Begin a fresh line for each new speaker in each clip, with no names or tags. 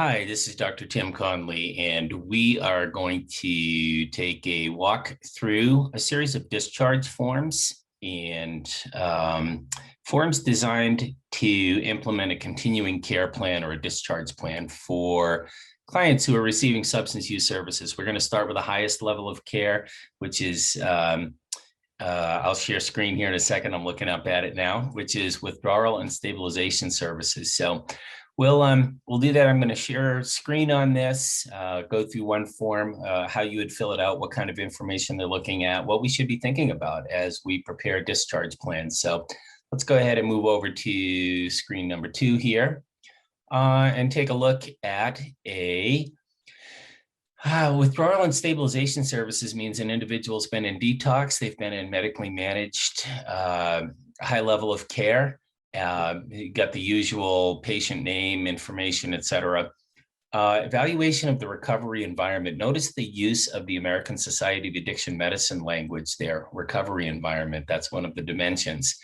Hi, this is Dr. Tim Conley, and we are going to take a walk through a series of discharge forms and forms designed to implement a continuing care plan or a discharge plan for clients who are receiving substance use services. We're going to start with the highest level of care, which is I'll share screen here in a second. I'm looking up at it now, which is withdrawal and stabilization services. So we'll do that. I'm going to share screen on this, go through one form, how you would fill it out, what kind of information they're looking at, what we should be thinking about as we prepare discharge plans. So let's go ahead and move over to screen number 2 here and take a look at a withdrawal and stabilization services. Means an individual's been in detox, they've been in medically managed high level of care. You got the usual patient name, information, etc. Evaluation of the recovery environment. Notice the use of the American Society of Addiction Medicine language there, recovery environment. That's one of the dimensions.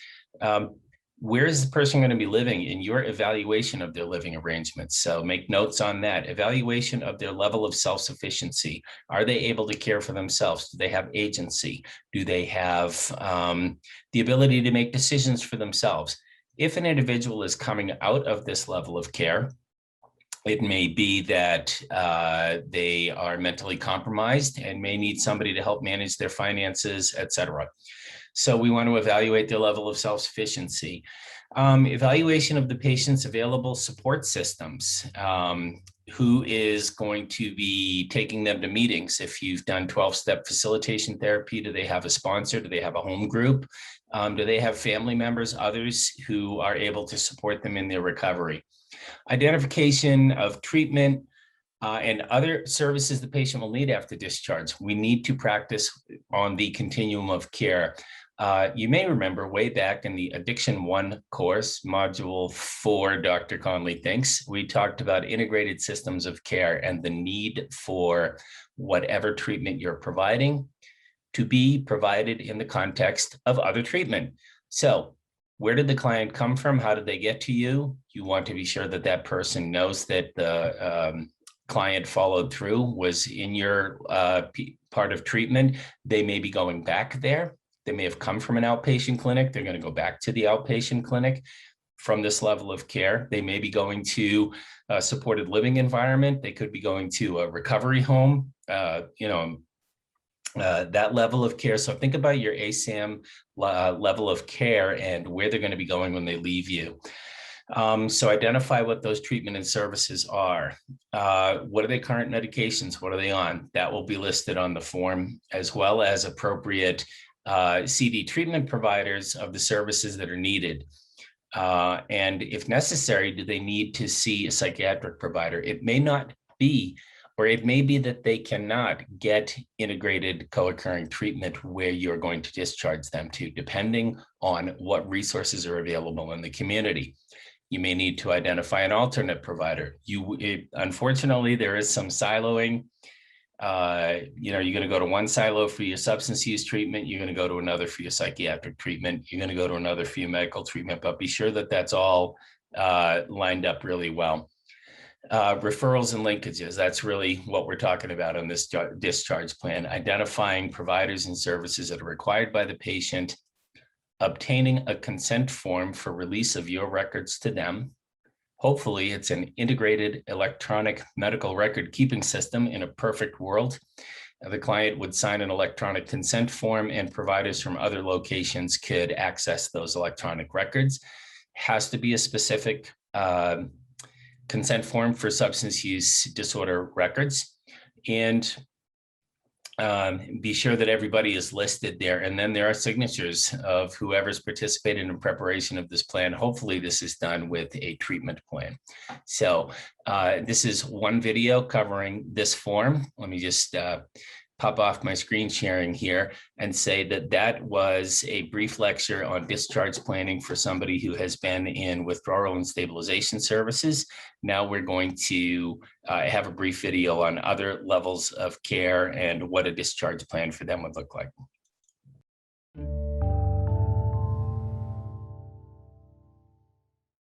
Where is the person going to be living in your evaluation of their living arrangements? So make notes on that. Evaluation of their level of self-sufficiency. Are they able to care for themselves? Do they have agency? Do they have the ability to make decisions for themselves? If an individual is coming out of this level of care, it may be that they are mentally compromised and may need somebody to help manage their finances, etc. So we want to evaluate their level of self-sufficiency. Evaluation of the patient's available support systems. Who is going to be taking them to meetings? If you've done 12-step facilitation therapy, do they have a sponsor? Do they have a home group? Do they have family members, others who are able to support them in their recovery? Identification of treatment and other services the patient will need after discharge. We need to practice on the continuum of care. You may remember way back in the Addiction 1 course, module 4, Dr. Conley thinks, we talked about integrated systems of care and the need for whatever treatment you're providing to be provided in the context of other treatment. So where did the client come from? How did they get to you? You want to be sure that that person knows that the client followed through, was in your part of treatment. They may be going back there. They may have come from an outpatient clinic. They're going to go back to the outpatient clinic from this level of care. They may be going to a supported living environment. They could be going to a recovery home, that level of care. So think about your ASAM level of care and where they're going to be going when they leave you. So identify what those treatment and services are. What are their current medications? What are they on? That will be listed on the form, as well as appropriate CD treatment providers of the services that are needed. And if necessary, do they need to see a psychiatric provider? It may not be, or it may be that they cannot get integrated co-occurring treatment where you're going to discharge them to, depending on what resources are available in the community. You may need to identify an alternate provider. Unfortunately, there is some siloing. You're going to go to one silo for your substance use treatment. You're going to go to another for your psychiatric treatment. You're going to go to another for your medical treatment, but be sure that that's all lined up really well. Referrals and linkages, that's really what we're talking about on this discharge plan. Identifying providers and services that are required by the patient, obtaining a consent form for release of your records to them. Hopefully it's an integrated electronic medical record keeping system. In a perfect world, the client would sign an electronic consent form and providers from other locations could access those electronic records. Has to be a specific consent form for substance use disorder records, and be sure that everybody is listed there. And then there are signatures of whoever's participated in preparation of this plan. Hopefully this is done with a treatment plan. So this is one video covering this form. Let me just pop off my screen sharing here and say that that was a brief lecture on discharge planning for somebody who has been in withdrawal and stabilization services. Now we're going to have a brief video on other levels of care and what a discharge plan for them would look like.